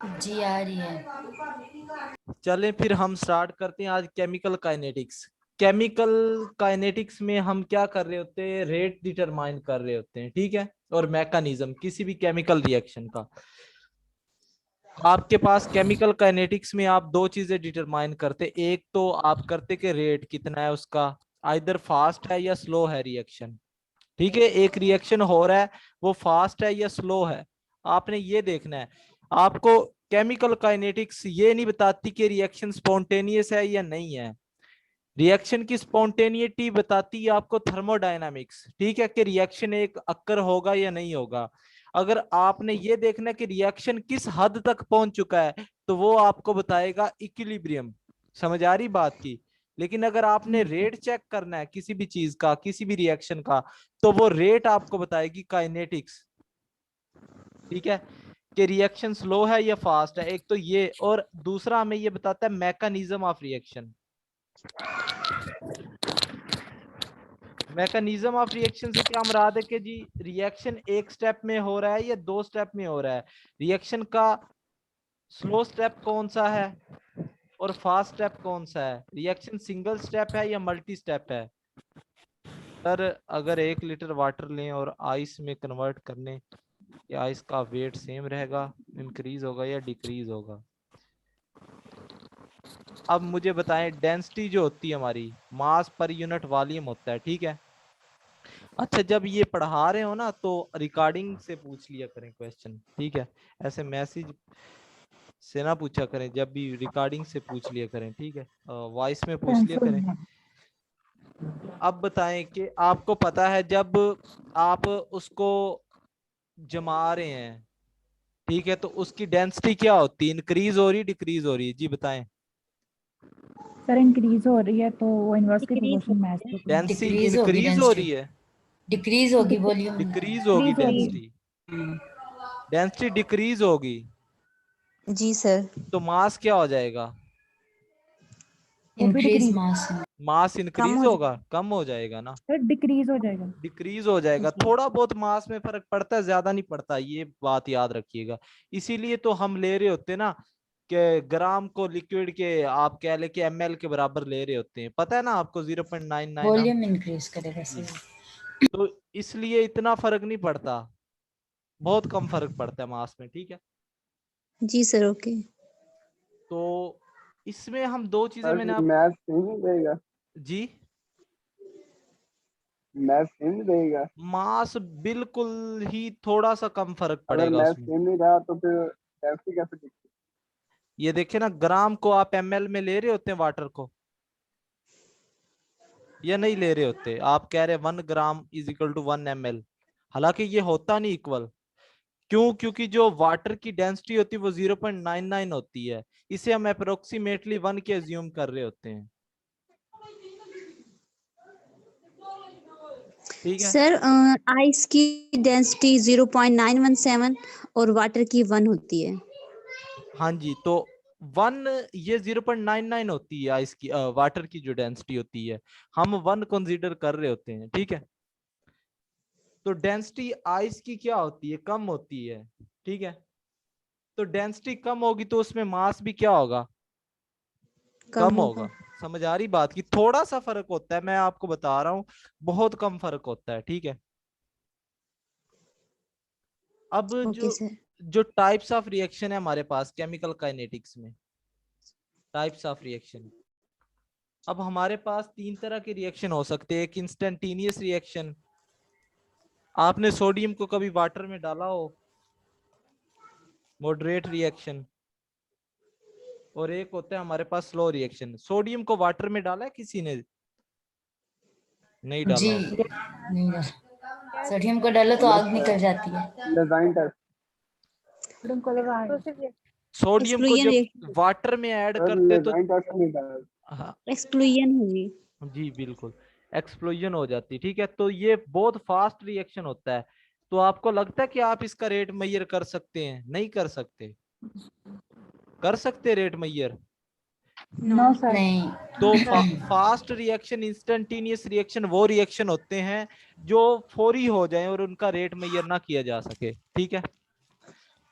जी आ रही है। चलें फिर हम स्टार्ट करते हैं आज केमिकल काइनेटिक्स। केमिकल काइनेटिक्स में हम क्या कर रहे होते हैं, रेट डिटरमाइन कर रहे होते हैं, ठीक है, और मैकेनिज्म किसी भी केमिकल रिएक्शन का। आपके पास केमिकल काइनेटिक्स में आप दो चीजें डिटरमाइन करते, एक तो आप करते कि रेट कितना है उसका, आइदर फास्ट है या स्लो है रिएक्शन, ठीक है। एक रिएक्शन हो रहा है वो फास्ट है या स्लो है, आपने ये देखना है। आपको केमिकल काइनेटिक्स ये नहीं बताती कि रिएक्शन स्पॉन्टेनियस है या नहीं है। रिएक्शन की स्पॉन्टेनिटी बताती है आपको थर्मोडायनामिक्स, ठीक है, कि रिएक्शन एक अक्कर होगा या नहीं होगा। अगर आपने ये देखना है कि रिएक्शन किस हद तक पहुंच चुका है, तो वो आपको बताएगा इक्विलिब्रियम। समझ आ रही बात की। लेकिन अगर आपने रेट चेक करना है किसी भी चीज का, किसी भी रिएक्शन का, तो वो रेट आपको बताएगी काइनेटिक्स, ठीक है, कि रिएक्शन स्लो है या फास्ट है। एक तो ये, और दूसरा हमें ये बताता है mechanism of reaction. Mechanism of reaction से क्या मुराद है कि जी रिएक्शन एक स्टेप में हो रहा है या दो स्टेप में हो रहा है, रिएक्शन का स्लो स्टेप कौन सा है और फास्ट स्टेप कौन सा है, रिएक्शन सिंगल स्टेप है या मल्टी स्टेप है। सर अगर 1 लीटर वाटर लें और आइस में कन्वर्ट करने, या आइस का वेट सेम रहेगा, इंक्रीज होगा या डिक्रीज होगा। अब मुझे बताएं, डेंसिटी जो होती है हमारी, मास पर यूनिट वॉल्यूम होता है, ठीक है। अच्छा, जब ये पढ़ा रहे हो ना तो रिकॉर्डिंग से पूछ लिया करें क्वेश्चन, ठीक है, ऐसे मैसेज से ना पूछा करें, जब भी रिकॉर्डिंग से पूछ लिया करें, ठीक है, वॉइस में पूछ लिया करें। अब बताएं कि आपको पता है जब आप उसको जमा रहे हैं, ठीक है, तो उसकी डेंसिटी क्या होती है, इंक्रीज हो रही डिक्रीज हो रही है, जी बताएं। सर इंक्रीज हो रही है तो वो इनवर्सली प्रोपोर्शनल मैच के अकॉर्डिंग डेंसिटी डिक्रीज होगी इंक्रीज हो रही डेंसिटी, है, डिक्रीज होगी वॉल्यूम। डिक्रीज होगी होगी। डेंसिटी, डेंसिटी डिक्रीज होगी, जी सर। तो मास क्या हो जाएगा, वो भी इंक्रीज डिक्रीज, मास। मास कम इंक्रीज हो होगा, कम हो जाएगा ना, सर डिक्रीज हो जाएगा। डिक्रीज हो जाएगा। जी। थोड़ा बहुत मास में फर्क पड़ता है, ज्यादा नहीं पड़ता, ये बात याद रखिएगा। इसीलिए तो हम ले रहे होते हैं ना कि ग्राम को लिक्विड के आप कह ले कि एमएल के बराबर ले रहे होते हैं, पता है ना आपको, 0.99 हम वॉल्यूम इंक्रीज करेगा जी। सर। तो इसलिए इतना फर्क नहीं पड़ता, बहुत कम फर्क पड़ता है मास में, ठीक है। जी सर ओके। तो इसमें हम दो चीजें सर मैंने आप मैथ सेम ही रहेगा, जी, मैथ सेम ही रहेगा। मास बिल्कुल ही थोड़ा सा कम फर्क अगर पड़ेगा मैथ उसमें। सेम नहीं रहा तो फिर डेंसिटी कैसे दिखती ये देखिए ना, ग्राम को आप एमएल में ले रहे होते हैं वाटर को, या नहीं ले रहे होते, आप कह रहे 1 gram is equal to 1 ml, हालांकि ये होता नहीं इक्वल। क्यों? क्योंकि जो वाटर की डेंसिटी होती है वो 0.99 होती है, इसे हम अप्रोक्सीमेटली 1 के अज्यूम कर रहे होते हैं, ठीक है। सर आइस की डेंसिटी 0.917 और वाटर की 1 होती है। हाँ जी, तो 1, ये 0.99 होती है आइस की, वाटर की जो डेंसिटी होती है, हम 1 कंसीडर कर रहे होते हैं, ठीक है। तो डेंसिटी आइस की क्या होती है, कम होती है, ठीक है। तो डेंसिटी कम होगी तो उसमें मास भी क्या होगा, कम कम होगा। होगा। समझ आ रही बात की, थोड़ा सा फर्क होता है, मैं आपको बता रहा हूं, बहुत कम फर्क होता है, ठीक है। अब ओके सर। जो टाइप्स ऑफ रिएक्शन है हमारे पास केमिकल काइनेटिक्स में, टाइप्स ऑफ रिएक्शन, अब हमारे पास 3 तरह के रिएक्शन हो सकते हैं। एक इंस्टेंटेनियस रिएक्शन, आपने सोडियम को कभी वाटर में डाला हो, मॉडरेट रिएक्शन, और एक होता है हमारे पास स्लो रिएक्शन। सोडियम को वाटर में डाला है किसी ने, नहीं डाला जी होगा। नहीं डाला, सोडियम को डालो तो आग निकल जाती है। है। Design test. उनको लगा सोडियम को एक्सक्लूजन जब रिएक्शन। वाटर में ऐड सर करते तो, डिजाइन टेस्ट नहीं था। हाँ एक्सक्लूजन होगी। जी बिल्कुल, एक्सप्लोजन हो जाती, ठीक है। तो ये बहुत फास्ट रिएक्शन होता है। तो आपको लगता है कि आप इसका रेट मेजर कर सकते हैं? नहीं कर सकते। कर सकते रेट मेजर? No sir. नहीं। तो फास्ट रिएक्शन, इंस्टेंटेनियस रिएक्शन वो रिएक्शन होते हैं जो फौरी हो जाएं और उनका रेट मेजर ना किया जा सके, ठीक है।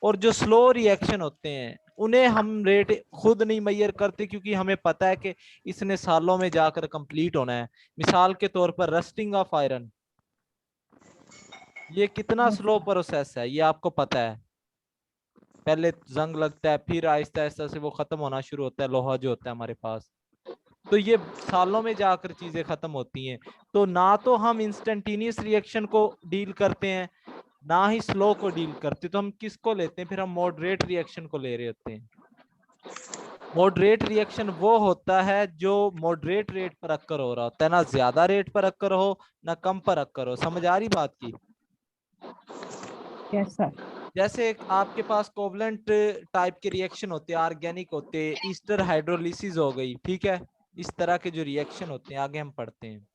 और जो स्लो रिएक्शन होते हैं उन्हें हम रेट खुद नहीं मेजर करते, क्योंकि हमें पता है कि इसने सालों में जाकर कंप्लीट होना है। मिसाल के तौर पर रस्टिंग ऑफ आयरन, ये कितना Yes, स्लो sir. प्रोसेस है, ये आपको पता है। पहले जंग लगता है, फिर आहिस्ता आहिस्ता से वो खत्म होना शुरू होता है, लोहा जो होता है हमारे पास। तो ये सालों में जाकर चीजें खत्म होती हैं। तो ना तो हम इंस्टेंटेनियस रिएक्शन को डील करते हैं, ना ही स्लो को डील करते। तो हम किसको लेते हैं फिर? हम मॉडरेट रिएक्शन को ले रहे होते हैं। मॉडरेट रिएक्शन वो होता है जो मॉडरेट रेट पर अक्कर हो रहा होता है, ना ज्यादा रेट पर अक्कर हो ना कम पर अक्कर हो। समझ आ रही बात की? Yes, sir. जैसे आपके पास कोवलेंट टाइप के रिएक्शन होते हैं, ऑर्गेनिक होते हैं, ईस्टर हाइड्रोलिसिस हो गई, ठीक है, इस तरह के जो रिएक्शन होते हैं आगे हम पढ़ते हैं।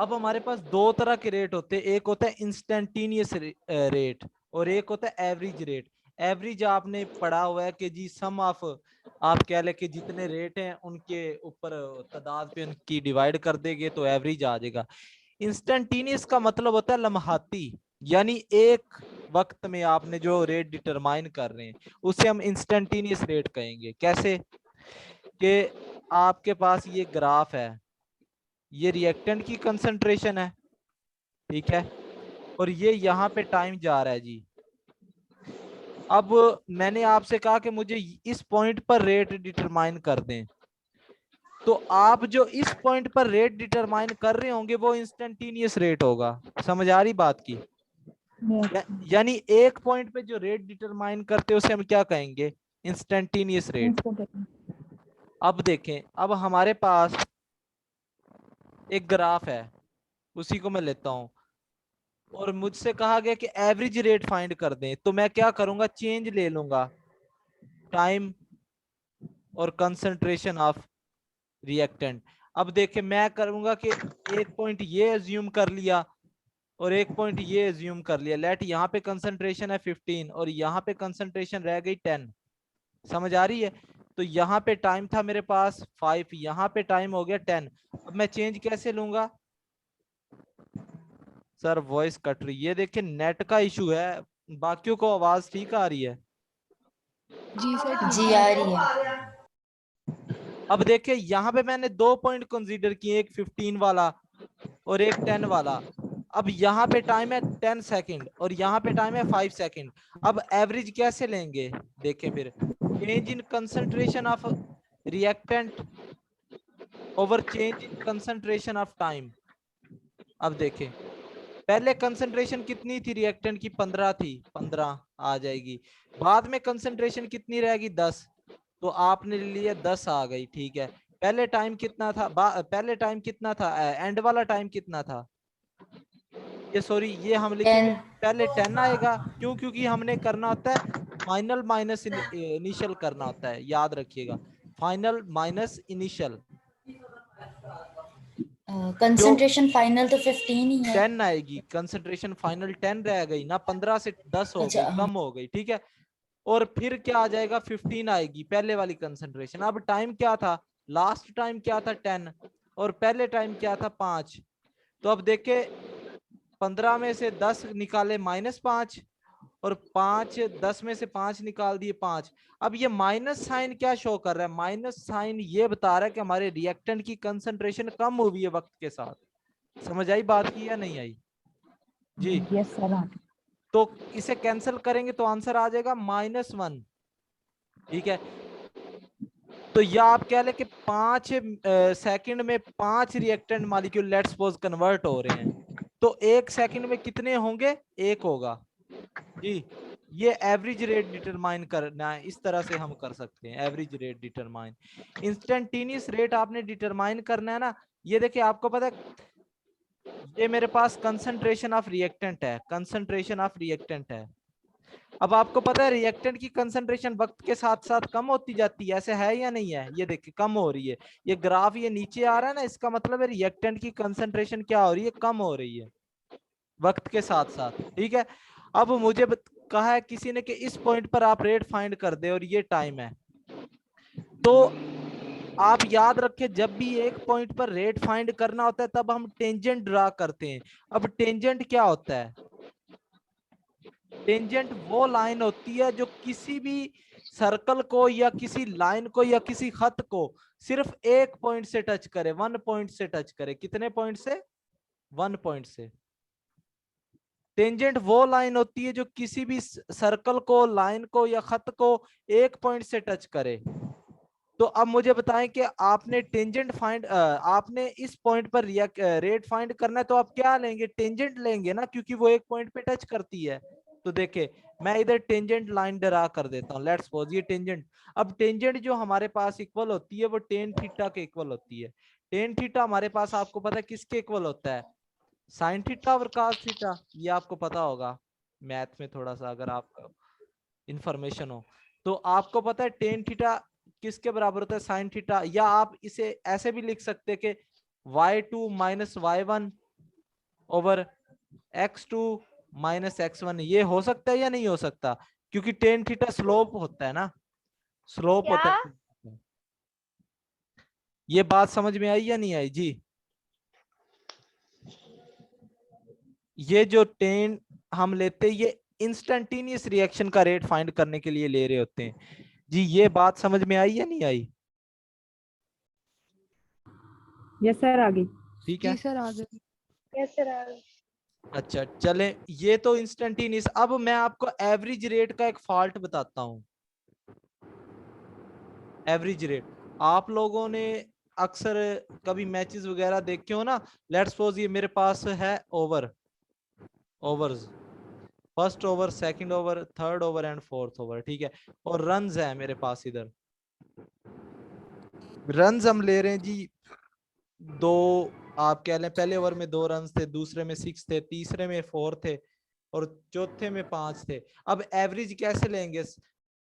अब हमारे पास दो तरह के रेट होते हैं, एक होता है इंस्टेंटेनियस रेट और एक होता है एवरेज रेट। एवरेज आपने पढ़ा हुआ है कि जी सम ऑफ, आप कह ले कि जितने रेट हैं उनके ऊपर तादाद पे उनकी डिवाइड कर देंगे तो एवरेज आ जाएगा। इंस्टेंटेनियस का मतलब होता है लम्हाती, यानी एक वक्त में आपने जो रेट डिटरमाइन कर रहे हैं उसे हम इंस्टेंटेनियस रेट कहेंगे। कैसे? कि आपके पास ये ग्राफ है, ये रिएक्टेंट की कंसंट्रेशन है, ठीक है, और ये यहाँ पे टाइम जा रहा है जी। अब मैंने आपसे कहा कि मुझे इस पॉइंट पर रेट डिटरमाइन कर दें, तो आप जो इस पॉइंट पर रेट डिटरमाइन कर रहे होंगे वो इंस्टेंटेनियस रेट होगा। समझ आ रही बात की? Yes. यानी एक पॉइंट पे जो रेट डिटरमाइन करते हैं उसे हम क्या कहेंगे? Instantaneous rate. Instantaneous. अब देखें, अब हमारे पास एक ग्राफ है, उसी को मैं लेता हूं, और मुझसे कहा गया कि एवरेज रेट फाइंड कर दें, तो मैं क्या करूंगा? चेंज ले लूंगा टाइम और कंसंट्रेशन ऑफ रिएक्टेंट। अब देखें, मैं करूंगा कि एक पॉइंट ये एज्यूम कर लिया और एक पॉइंट ये एज्यूम कर लिया। लेट यहाँ पे कंसंट्रेशन है 15 और यहाँ पे कंसंट्रेशन रह गई 10। समझ आ रही है? तो यहाँ पे टाइम था मेरे पास 5, यहाँ पे टाइम हो गया 10। अब मैं चेंज कैसे लूंगा? सर वॉइस कट रही है, देखिए नेट का इशू है, बाकियों को आवाज ठीक आ रही है? जी सर ठीक जी है। आ रही है। अब देखिए यहाँ पे मैंने दो पॉइंट कंसीडर किए, एक 15 वाला और एक 10 वाला। अब यहाँ पे टाइम है 10 सेकंड और यहाँ पे टाइम है 5 सेकंड। अब एवरेज कैसे लेंगे? देखें फिर, change in concentration of reactant over change in concentration of time. अब देखें, पहले कंसंट्रेशन कितनी थी रिएक्टेंट की? 15 थी, 15 आ जाएगी। बाद में कंसंट्रेशन कितनी रहेगी? 10, तो आपने लिया 10 आ गई, ठीक है। पहले टाइम कितना था? पहले टाइम कितना था? एंड वाला टाइम कितना था? ये सॉरी, ये हम लिखेंगे 10। पहले 10 आएगा। क्यों? क्योंकि हमने करना होता है फाइनल माइनस इनिशियल करना होता है, याद रखिएगा, final minus initial. Concentration final तो 15 ही है। 10 आएगी, कंसंट्रेशन फाइनल 10 रह गई ना, 15 से 10 हो अच्छा, गई, कम हो गई, ठीक है। और फिर क्या आ जाएगा? 15 आएगी पहले वाली कंसंट्रेशन। अब टाइम क्या था? लास्ट टाइम क्या था? 10, और पहले टाइम क्या था? 5। तो अब देखे, 15 में से 10 निकाले -5 और 10 में से 5 निकाल दिए 5। अब ये माइनस साइन क्या शो कर रहा है? माइनस साइन ये बता रहा है कि हमारे रिएक्टेंट की कंसंट्रेशन कम हुई है वक्त के साथ। समझ आई बात की या नहीं आई जी? Yes, sir. तो इसे कैंसिल करेंगे तो आंसर आ जाएगा -1, ठीक है। तो या आप कह ले कि 5 सेकंड में 5 reactant molecule let's suppose convert हो रहे हैं, तो 1 सेकंड में कितने होंगे? 1 होगा जी। ये एवरेज रेट डिटरमाइन करना है, इस तरह से हम कर सकते हैं average rate determine. Instantaneous rate आपने डिटरमाइन करना है ना। ये देखिए, आपको पता है ये मेरे पास कंसंट्रेशन ऑफ रिएक्टेंट है, कंसंट्रेशन ऑफ रिएक्टेंट है। अब आपको पता है रिएक्टेंट की कंसंट्रेशन वक्त के साथ साथ कम होती जाती है, ऐसे है या नहीं है? ये देखिए कम हो रही है, ये ग्राफ ये नीचे आ रहा है ना, इसका मतलब है रिएक्टेंट की कंसंट्रेशन क्या हो रही है? कम हो रही है वक्त के साथ साथ, ठीक है। अब मुझे कहा है किसी ने कि इस पॉइंट पर आप रेट फाइंड कर दे और ये टाइम है, तो आप याद रखें जब भी एक पॉइंट पर रेट फाइंड करना होता है तब हम टेंजेंट ड्रा करते हैं। अब टेंजेंट क्या होता है? टेंजेंट वो लाइन होती है जो किसी भी सर्कल को या किसी लाइन को या किसी खत को सिर्फ एक पॉइंट से टच करे, 1 पॉइंट से टच करे। कितने पॉइंट से? 1 पॉइंट से। टेंजेंट वो लाइन होती है जो किसी भी सर्कल को, लाइन को या खत को एक पॉइंट से टच करे। तो अब मुझे बताएं कि आपने टेंजेंट फाइंड, आपने इस पॉइंट पर रेट फाइंड करना है, तो आप क्या लेंगे? टेंजेंट लेंगे ना, क्योंकि वो एक पॉइंट पे टच करती है। तो देखे मैं इधर टेंजेंट लाइन ड्रा कर देता हूँ। लेट्स सपोज ये टेंजेंट, अब टेंजेंट जो हमारे पास इक्वल होती है वो टेन थीटा के इक्वल होती है। टेन थीटा हमारे पास आपको पता है किसके इक्वल होता है? साइन थीटा और cos थीटा। ये आपको पता होगा मैथ में, थोड़ा सा अगर आपको इंफॉर्मेशन हो तो आपको पता है टेन थीटा किसके बराबर होता है? Sine theta. या आप इसे ऐसे भी लिख सकते हैं कि y2 minus y1 over x2 minus x1। ये हो सकता है या नहीं हो सकता? क्योंकि टेन थीटा स्लोप होता है ना, स्लोप होता है। ये बात समझ में आई या नहीं आई जी? ये जो टेन हम लेते हैं ये इंस्टेंटेनियस रिएक्शन का रेट फाइंड करने के लिए ले रहे होते हैं जी। ये बात समझ में आई या नहीं आई? यस सर, आगे। ठीक है, जी सर आ गए। यस सर आ गए। अच्छा चले, ये तो इंस्टेंटेनियस। अब मैं आपको एवरेज रेट का एक फॉल्ट बताता हूं। एवरेज रेट आप लोगों ने अक्सर कभी मैचेस वगैरह देखे हो ना। लेट्स सपोज ये मेरे पास है overs, first over, second over, third over and fourth over, ठीक है। और रन्स है मेरे पास इधर। रन्स हम ले रहे हैं जी दो, आप कह लें पहले ओवर में 2 रन थे, दूसरे में 6 थे, तीसरे में 4 थे और चौथे में 5 थे। अब एवरेज कैसे लेंगे?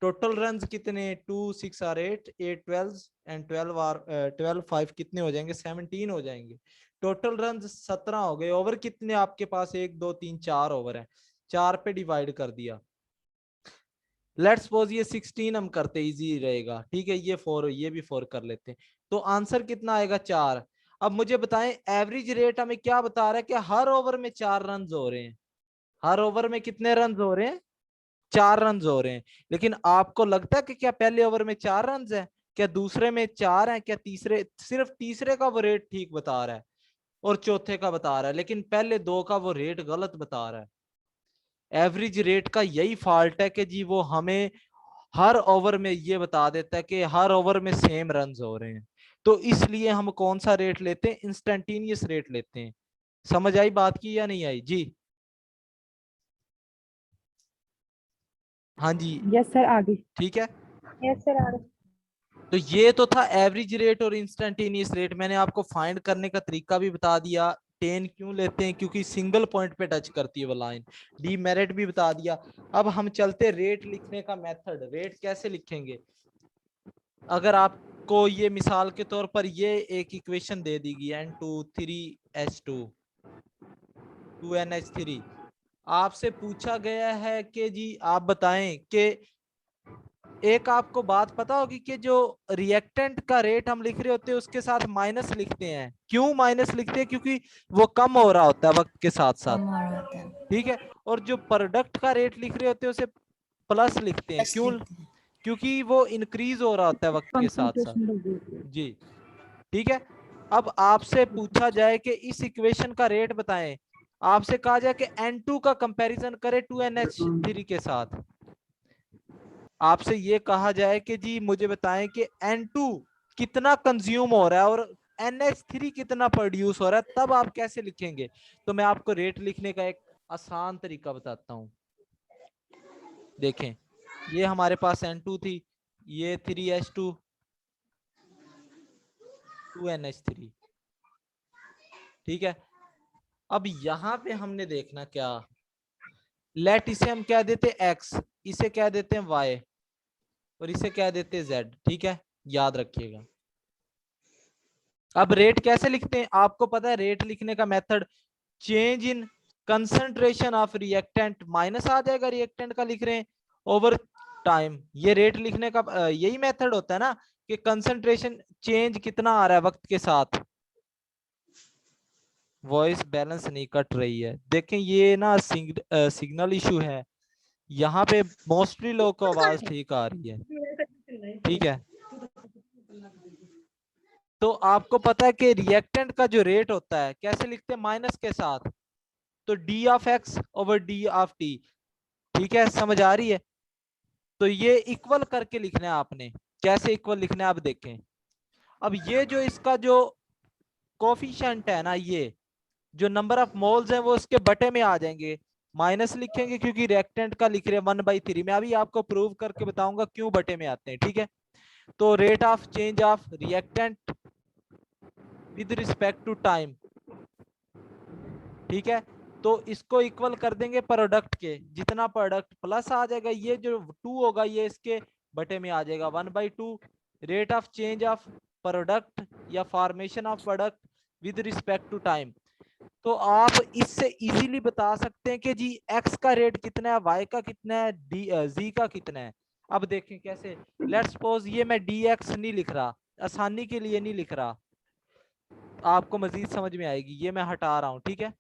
टोटल रन्स कितने? 2 6 आर 8, 8 12 एंड 12 आर 12 5 कितने हो जाएंगे? 17 हो जाएंगे। टोटल रन्स 17 हो गए। ओवर कितने आपके पास? 1 2 3 4 ओवर है। 4 पे डिवाइड कर दिया। लेट्स सपोज ये 16 हम करते, इजी रहेगा, ठीक है। ये 4, ये भी 4 कर लेते हैं, तो आंसर कितना आएगा? 4। अब मुझे बताएं एवरेज रेट हमें क्या बता रहा है कि हर ओवर में 4 रन हो रहे हैं। हर ओवर में कितने रन हो रहे हैं? 4 रन हो रहे हैं। लेकिन आपको लगता है कि क्या पहले ओवर में 4 रन है? क्या दूसरे में 4 है? क्या तीसरे, सिर्फ तीसरे का वो रेट ठीक बता रहा है और चौथे का बता रहा है, लेकिन पहले 2 का वो रेट गलत बता रहा है। एवरेज रेट का यही फॉल्ट है कि जी वो हमें हर ओवर में ये बता देता है कि हर ओवर में सेम रन्स हो रहे हैं। तो इसलिए हम कौन सा रेट लेते हैं? इंस्टेंटेनियस रेट लेते हैं। समझ आई बात की या नहीं आई जी? हाँ जी, यस सर, आगे। ठीक है। यस सर आ गए। तो ये तो था एवरेज रेट और इंस्टेंटेनियस रेट। मैंने आपको फाइंड करने का तरीका भी बता दिया। 10 क्यों लेते हैं? क्योंकि सिंगल पॉइंट पे टच करती है वो लाइन। डीमेरिट भी बता दिया। अब हम चलते रेट लिखने का मेथड। रेट कैसे लिखेंगे? अगर आपको ये मिसाल के तौर पर ये एक इक्वेशन दे दी गई N2 3H2 2NH3, आपसे पूछा गया है कि जी आप बताएं कि एक आपको बात पता होगी कि जो रिएक्टेंट का रेट हम लिख रहे होते हैं उसके साथ माइनस लिखते हैं। क्यों माइनस लिखते हैं? क्योंकि वो कम हो रहा होता है वक्त के साथ साथ, कम हो रहा होता है, ठीक है। और जो प्रोडक्ट का रेट लिख रहे होते हैं उसे प्लस लिखते हैं। प्लस क्यों? लिखते हैं। क्योंकि वो इंक्रीज हो रहा होता है वक्त के साथ साथ कंसंट्रेशन जी, ठीक है। अब आपसे पूछा जाए कि इस इक्वेशन का रेट बताएं, आपसे कहा जाए कि N2 का कंपैरिजन करें 2NH3 के साथ। आपसे ये कहा जाए कि जी मुझे बताएं कि N2 कितना कंज्यूम हो रहा है और NH3 कितना प्रोड्यूस हो रहा है, तब आप कैसे लिखेंगे? तो मैं आपको रेट लिखने का एक आसान तरीका बताता हूं। देखें, ये हमारे पास N2 थी, ये 3H2 2NH3, ठीक है। अब यहां पे हमने देखना क्या, लेट इसे हम क्या देते हैं X, इसे क्या देते हैं Y और इसे क्या देते हैं Z, ठीक है, याद रखिएगा। अब रेट कैसे लिखते हैं? आपको पता है रेट लिखने का method, change in concentration of reactant, minus आ जाएगा रिएक्टेंट का लिख रहे हैं, ओवर टाइम। ये रेट लिखने का यही मेथड होता है ना कि कंसंट्रेशन चेंज कितना आ रहा है वक्त के साथ। वॉइस बैलेंस नहीं कट रही है, देखें ये ना सिग्नल इशू है, यहाँ पे मोस्टली लोगों को आवाज ठीक आ रही है, ठीक है। तो आपको पता है कि रिएक्टेंट का जो रेट होता है कैसे लिखते हैं, माइनस के साथ, तो D of x over D of T, ठीक है, समझ आ रही है। तो ये इक्वल करके लिखना है आपने। कैसे इक्वल लिखना है आप देखें। अब ये जो इसका जो कोफिशिएंट है ना, ये जो नंबर ऑफ मोल्स है वो इसके बटे में आ जाएंगे, माइनस लिखेंगे क्योंकि रिएक्टेंट का लिख रहे हैं 1/3। मैं अभी आपको प्रूव करके बताऊंगा क्यों बटे में आते हैं, ठीक है। तो rate of change of reactant with respect to time, ठीक है। तो इसको इक्वल कर देंगे प्रोडक्ट के, जितना प्रोडक्ट प्लस आ जाएगा, ये जो 2 होगा ये इसके बटे में आ जाएगा 1/2 rate of change of product या formation of product with respect to time. तो आप इससे इजीली बता सकते हैं कि जी एक्स का रेट कितना है, वाई का कितना है, जी का कितना है। अब देखें कैसे। लेट्स सपोज ये मैं डी एक्स नहीं लिख रहा, आसानी के लिए नहीं लिख रहा, आपको मजीद समझ में आएगी, ये मैं हटा रहा हूं, ठीक है।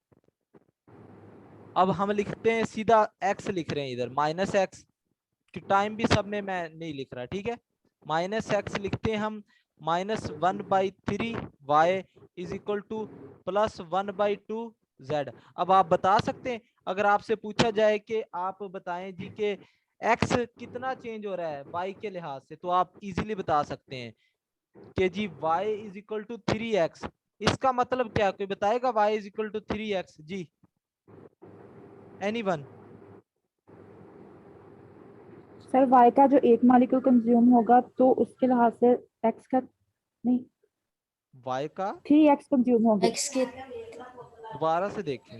अब हम लिखते हैं सीधा x लिख रहे हैं इधर, माइनस एक्स की टाइम भी सब में मैं नहीं लिख रहा, ठीक है। माइनस एक्स लिखते हैं हम, -1/3 y is equal to +1/2 z। अब आप बता सकते हैं, अगर आपसे पूछा जाए कि आप बताएं जी के x कितना चेंज हो रहा है y के लिहाज से, तो आप इजीली बता सकते हैं कि जी y is equal to 3x। इसका मतलब क्या, कोई बताएगा y is equal to 3x? जी एनीवन? सर y का जो एक मॉलिक्यूल कंज्यूम होगा तो उसके लिहाज से x का नहीं, y का 3x कंज्यूम होगा। एक्स के दोबारा से देखें,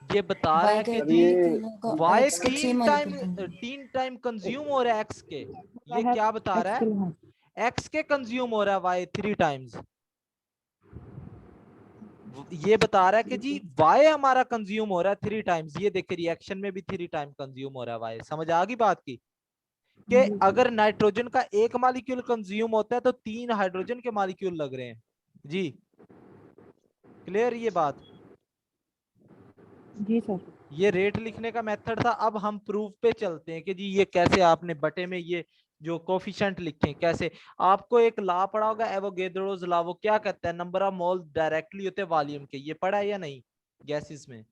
ये बता रहा वाई है का कि अब जी ये y एक्स का 6 मॉलिक्यूल तीन टाइम कंज्यूम हो रहा है x के। ये है क्या बता x रहा के है, लिहाज से। x के कंज्यूम हो रहा है y 3 टाइम्स। ये बता रहा है कि जी y हमारा कंज्यूम हो रहा है 3 टाइम्स। ये देखिए रिएक्शन में भी 3 टाइम कंज्यूम हो रहा है y। समझ आ गई बात की कि अगर नाइट्रोजन का एक मॉलिक्यूल कंज्यूम होता है तो 3 हाइड्रोजन के मॉलिक्यूल लग रहे हैं। जी क्लियर ये बात? जी सर। ये रेट लिखने का मेथड था। अब हम प्रूफ पे चलते हैं कि जी ये कैसे आपने बटे में ये जो कोफिशिएंट लिखे कैसे। आपको एक लॉ पढ़ा होगा एवोगैड्रोस लॉ, वो क्या कहता है, नंबर ऑफ मोल डायरेक्टली होते हैं वॉल्यूम के। ये पढ़ा है या नहीं गैसेस में?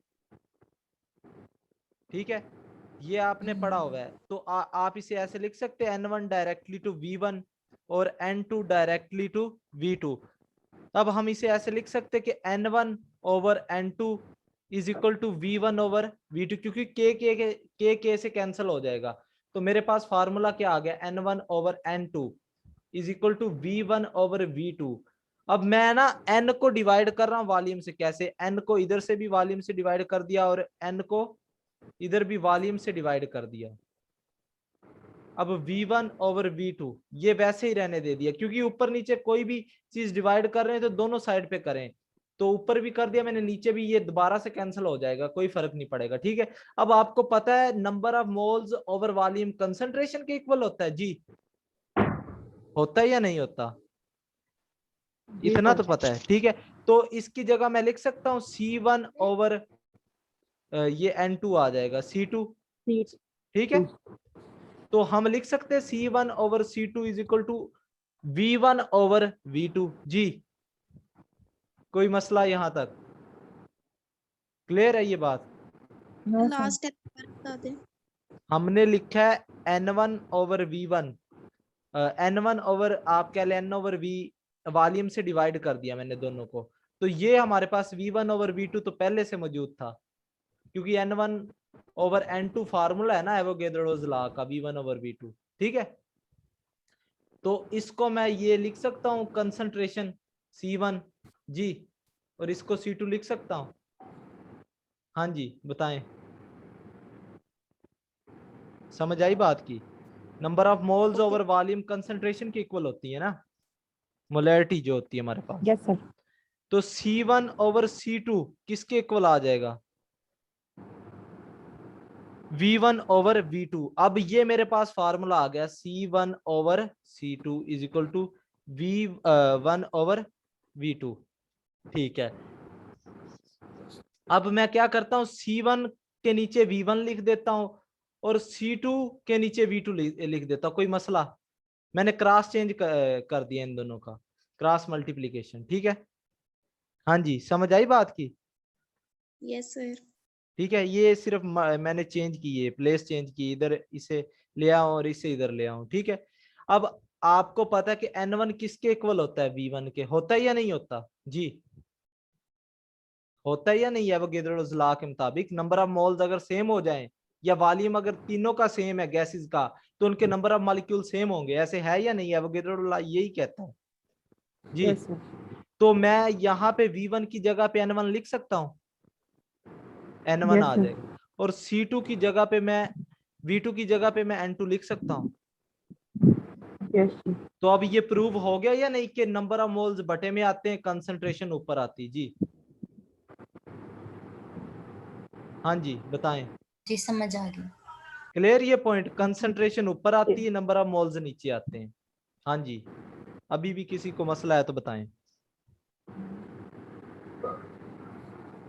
ठीक है, ये आपने पढ़ा हुआ है। तो आप इसे ऐसे लिख सकते हैं N1 डायरेक्टली टू V1 और N2 डायरेक्टली टू V2। अब हम इसे ऐसे लिख सकते हैं कि N1 over N2 is equal to V1 over V2, क्योंकि K से कैंसिल हो जाएगा। तो मेरे पास फार्मूला क्या आ गया, N1 over N2 is equal to V1 over V2। अब मैं ना N को डिवाइड कर रहा हूं वॉल्यूम से। कैसे, N को इधर से भी वॉल्यूम से डिवाइड कर दिया और N को इधर भी वॉल्यूम से डिवाइड कर दिया। अब V1 ओवर V2 ये वैसे ही रहने दे दिया, क्योंकि ऊपर नीचे कोई भी चीज डिवाइड कर रहे हैं तो दोनों साइड पे करें। तो ऊपर भी कर दिया मैंने, नीचे भी, ये दोबारा से कैंसिल हो जाएगा, कोई फर्क नहीं पड़ेगा। ठीक है, अब आपको पता है number of moles over volume concentration के इक्वल होता है। जी होता है या नहीं होता? इतना तो पता है, ठीक है। तो इसकी जगह मैं लिख सकता हूँ C1 ओवर ये N2 आ जाएगा C2। ठीक है, तो हम लिख सकते हैं C1 over C2 is equal to V1 over V2। जी कोई मसला यहां तक? क्लियर है ये बात? No sir. लास्ट बता दें। हमने लिखा है N1 over V1, N1 over आप कह लें N ओवर V, वॉल्यूम से डिवाइड कर दिया मैंने दोनों को। तो ये हमारे पास V1 ओवर V2 तो पहले से मौजूद था, क्योंकि N1 ओवर N2 फार्मूला है ना एवोगैड्रोस लॉ का, V1 ओवर V2। ठीक है, तो इसको मैं ये लिख सकता हूँ कंसंट्रेशन C1 जी, और इसको C2 लिख सकता हूँ। हाँ जी बताएं, समझ आई बात की? Number of moles over volume concentration की इक्वल होती है ना, मोलैरिटी जो होती है हमारे पास। Yes sir. तो C1 ओवर C2 किसके इक्वल आ जाएगा? V1 over V2। अब ये मेरे पास फार्मूला आ गया, C1 over C2 is equal to V1 over V2। ठीक है, अब मैं क्या करता हूं, C1 के नीचे V1 लिख देता हूं और C2 के नीचे V2 लिख देता हूं, कोई मसला? मैंने क्रॉस चेंज कर दिया इन दोनों का, क्रॉस मल्टीप्लीकेशन। ठीक है, हाँ जी, समझ आई बात की? Yes sir. ठीक है, ये सिर्फ मैंने चेंज की है, प्लेस चेंज की, इधर इसे ले आऊं और इसे इधर ले आऊं। ठीक है, अब आपको पता है कि N1 किसके इक्वल होता है? V1 के। होता है या नहीं होता जी? होता है या नहीं है? एवोगैड्रोस लॉ के मुताबिक नंबर ऑफ मोल्स अगर सेम हो जाएं या वॉल्यूम अगर तीनों का सेम है गैसेस का, तो उनके नंबर ऑफ मॉलिक्यूल सेम होंगे। ऐसे है या नहीं? एवोगैड्रोस लॉ यही कहता है जी। Yes sir. तो मैं यहाँ पे V1 की जगह पे N1 लिख सकता हूँ, N1 यस आ सर। जाएगा। और C2 की जगह पे मैं V2 की जगह पे मैं N2 लिख सकता हूँ। Yes sir. तो अब ये प्रूव हो गया या नहीं कि नंबर ऑफ मोल्स बटे में आते हैं, कंसंट्रेशन ऊपर आती जी? हाँ जी बताएं। जी समझ आ गई। क्लियर ये पॉइंट? कंसंट्रेशन ऊपर आती है, नंबर ऑफ मोल्स नीचे आते हैं। हाँ जी, अभी भी किसी को मसला है तो बताएं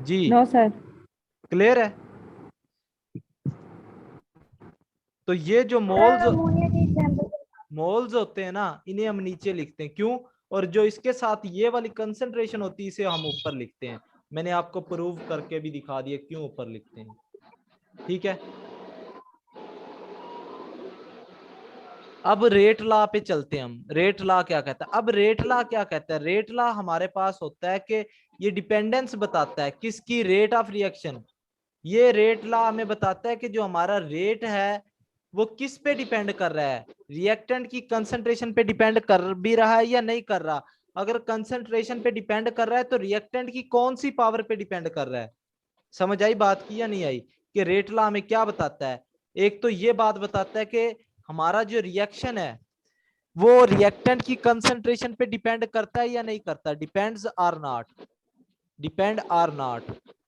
जी। No sir. क्लियर है? तो ये जो सर अमोनिया की एग्जांपल। मोल्स होते हैं ना, इन्हें हम नीचे लिखते हैं, क्यों? और जो इसके साथ ये वाली कंसंट्रेशन होती है, इसे हम ऊपर लिखते हैं। मैंने आपको प्रूव करके भी दिखा दिया क्यों ऊपर लिखते हैं। ठीक है, अब रेट लॉ पे चलते हैं हम। रेट लॉ क्या कहता है? अब रेट लॉ क्या कहता है? रेट लॉ हमारे पास होता है कि ये डिपेंडेंस बताता है किसकी? Rate of reaction. ये रेट लॉ हमें बताता है कि जो हमारा रेट है वो किस पे डिपेंड कर रहा है? रिएक्टेंट की कंसंट्रेशन पे डिपेंड कर भी रहा है या नहीं कर रहा? अगर कंसंट्रेशन पे डिपेंड कर रहा है तो रिएक्टेंट की कौन सी पावर पे डिपेंड कर रहा है? समझ आई बात की या नहीं आई? कि रेट लॉ हमें क्या बताता है? एक तो ये बात बताता है कि हमारा जो रिएक्शन है वो रिएक्टेंट की कंसंट्रेशन पे डिपेंड करता है या नहीं करता? Depends or not, depend or not.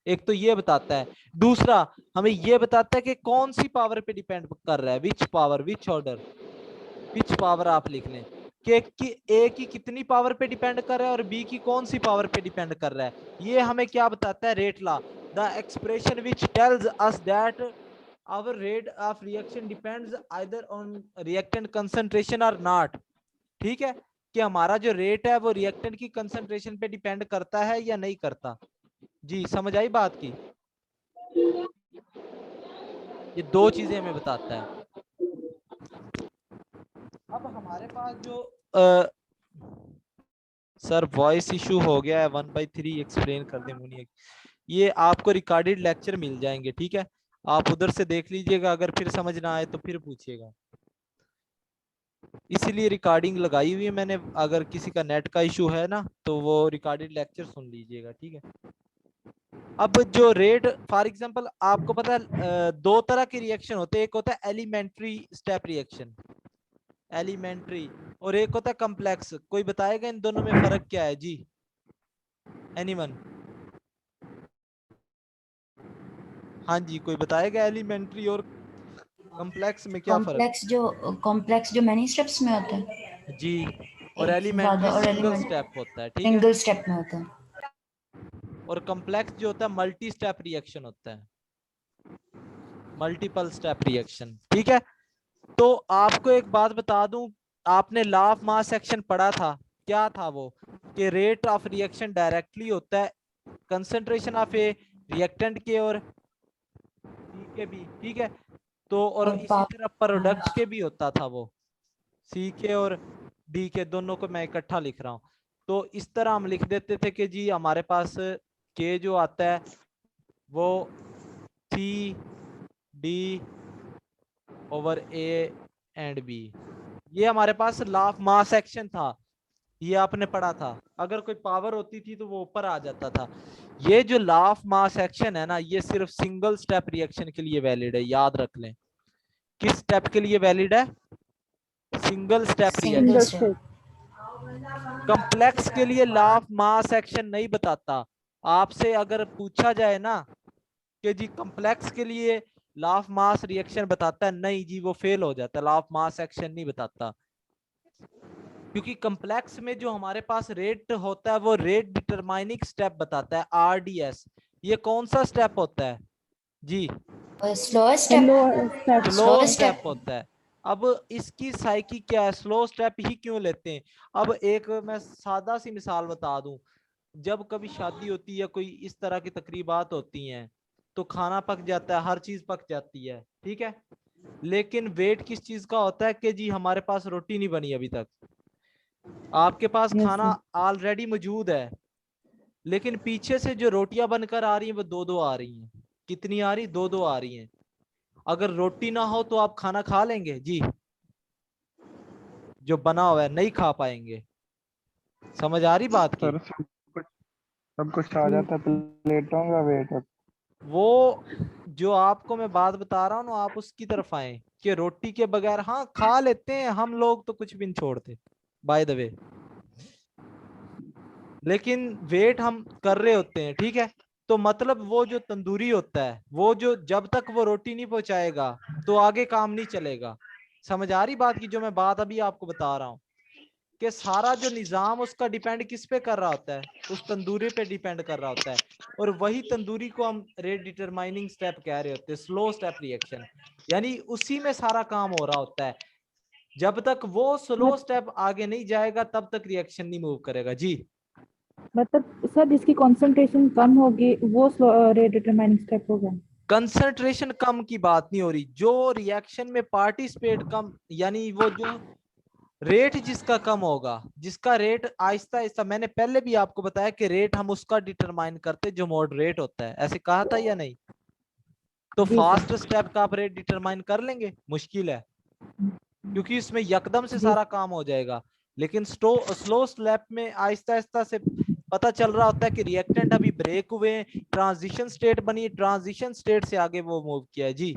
एक तो ये बताता है। दूसरा हमें ये बताता है कि कौन सी पावर पे डिपेंड कर रहा है, which power, which order, which power आप लिख लें कि ए की कितनी पावर पे डिपेंड कर रहा है और बी की कौन सी पावर पे डिपेंड कर रहा है। ये हमें क्या बताता है? Rate law, the expression which tells us that our rate of reaction depends either on reactant concentration or not। ठीक है, कि हमारा जो रेट है वो रिएक्टेंट की कंसंट्रेशन पे डिपेंड करता है या नहीं करता जी? समझ आई बात की? ये दो चीजें हमें बताता है। अब हमारे पास जो सर वॉइस इशू हो गया है, 1/3 एक्सप्लेन कर दे मुनीर। ये आपको रिकॉर्डेड लेक्चर मिल जाएंगे, ठीक है, आप उधर से देख लीजिएगा। अगर फिर समझ ना आए तो फिर पूछिएगा, इसीलिए रिकॉर्डिंग लगाई हुई है मैंने। अगर किसी का नेट का इशू है ना तो वो रिकॉर्डेड लेक्चर सुन लीजिएगा, ठीक है। अब जो रेट, फॉर एग्जांपल आपको पता है दो तरह के रिएक्शन होते हैं, एक होता है एलिमेंट्री स्टेप रिएक्शन, एलिमेंट्री, और एक होता है कॉम्प्लेक्स। कोई बताएगा इन दोनों में फर्क क्या है जी? एनीवन? हाँ जी, कोई बताएगा एलिमेंट्री और कॉम्प्लेक्स में क्या फर्क? कॉम्प्लेक्स जो मैनी स्टेप्स में होता है जी, और एक से एलिमेंट्री ज्यादा, और सिंगल एलिमेंट स्टेप होता है, ठीक है। सिंगल स्टेप में होता है। और कॉम्प्लेक्स जो होता है मल्टी स्टेप रिएक्शन होता है, मल्टीपल स्टेप रिएक्शन, ठीक है। तो आपको एक बात बता दूं, आपने लॉ ऑफ मास एक्शन पढ़ा था, क्या था वो? कि रेट ऑफ रिएक्शन डायरेक्टली होता है कंसंट्रेशन ऑफ ए रिएक्टेंट के और सी के भी, ठीक है। तो और इसी तरह प्रोडक्ट के भी होता था वो, सी के और डी के, दोनों को मैं इकट्ठा लिख रहा हूँ। तो इस तरह हम लिख देते थे कि जी हमारे पास के जो आता है वो C D over A and B, ये हमारे पास लॉ ऑफ मास एक्शन था, ये आपने पढ़ा था। अगर कोई पावर होती थी तो वो ऊपर आ जाता था। ये जो लॉ ऑफ मास एक्शन है ना, ये सिर्फ सिंगल स्टेप रिएक्शन के लिए वैलिड है, याद रख लें। किस स्टेप के लिए वैलिड है? Single step reaction. कॉम्प्लेक्स के लिए लॉ ऑफ मास एक्शन नहीं बताता। आपसे अगर पूछा जाए ना कि जी कॉम्प्लेक्स के लिए लॉ ऑफ मास रिएक्शन बताता है, नहीं जी, वो फेल हो जाता है, लॉ ऑफ मास एक्शन नहीं बताता। क्योंकि कॉम्प्लेक्स में जो हमारे पास रेट होता है वो रेट डिटरमाइनिंग स्टेप बताता है, आरडीएस। ये कौन सा स्टेप होता है? जी slow step. Slow step. Slow Slow step step। होता है। अब इसकी साइकी क्या है, स्लो स्टेप ही क्यों लेते हैं? अब एक मैं सादा सी मिसाल बता दूं, जब कभी शादी होती है, कोई इस तरह की तकरीबात होती हैं, तो खाना पक जाता है, हर चीज पक जाती है, ठीक है, लेकिन वेट किस चीज का होता है कि जी हमारे पास रोटी नहीं बनी अभी तक, आपके पास यस खाना सर। ऑलरेडी मौजूद है, लेकिन पीछे से जो रोटियां बनकर आ रही हैं वो दो दो आ रही हैं। कितनी आ रही? दो दो आ रही हैं। अगर रोटी ना हो तो आप खाना खा लेंगे जी? जो बना हुआ है नहीं खा पाएंगे। समझ आ रही बात की? सर सब कुछ आ जाता है, प्लेटों का वेट होता वो जो आपको मैं बात बता रहा हूँ ना, आप उसकी तरफ आए कि रोटी के बगैर हाँ खा लेते हैं हम लोग, तो कुछ भी नहीं छोड़ते बाय द वे, लेकिन वेट हम कर रहे होते हैं, ठीक है। तो मतलब वो जो तंदूरी होता है, वो जो जब तक वो रोटी नहीं पहुंचाएगा तो आगे काम नहीं चलेगा। समझ आ रही बात की? जो मैं बात अभी आपको बता रहा हूँ कि सारा जो निजाम उसका डिपेंड किस पे कर रहा होता है? उस तंदूरी पे डिपेंड कर रहा होता है। और वही तंदूरी को हम रेट डिटरमाइनिंग स्टेप कह रहे होते हैं, स्लो स्टेप रिएक्शन, यानी उसी में सारा काम हो रहा होता है। जब तक वो स्लो स्टेप आगे नहीं जाएगा तब तक रिएक्शन नहीं मूव करेगा जी। मतलब सर जिसकी कंसंट्रेशन कम होगी वो रेट डिटरमाइनिंग स्टेप होगा। कंसंट्रेशन कम की बात नहीं हो रही, जो रिएक्शन में पार्टिसिपेट कम, यानी वो जो रेट जिसका कम होगा, जिसका रेट आहिस्ता आहिस्ता, मैंने पहले भी आपको बताया कि रेट हम उसका डिटरमाइन करते जो मॉडरेट होता है, ऐसे कहा था या नहीं? तो जी फास्ट सर। स्टेप का आप रेट डिटरमाइन कर लेंगे? मुश्किल है, क्योंकि इसमें यकदम से जी सारा काम हो जाएगा। लेकिन स्लो स्टेप में आहिस्ता आहिस्ता से पता चल रहा होता है कि रिएक्टेंट अभी ब्रेक हुए हैं, ट्रांजिशन स्टेट बनी, ट्रांजिशन स्टेट से आगे वो मूव किया है जी।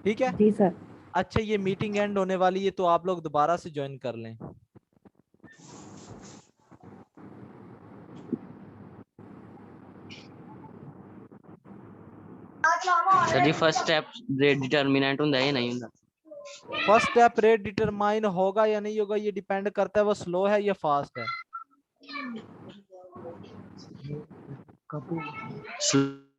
ठीक है। जी सर। अच्छा, ये मीटिंग एंड होने वाली है तो आप लोग दोबारा से ज्वाइन कर लें। सर जी फर्स्ट स्टेप रेट डिटर्मिनेंट ਹੁੰਦਾ है या नहीं ਹੁੰਦਾ? फर्स्ट स्टेप रेट डिटरमाइन होगा या नहीं होगा ये डिपेंड करता है वो स्लो है या फास्ट है। Slow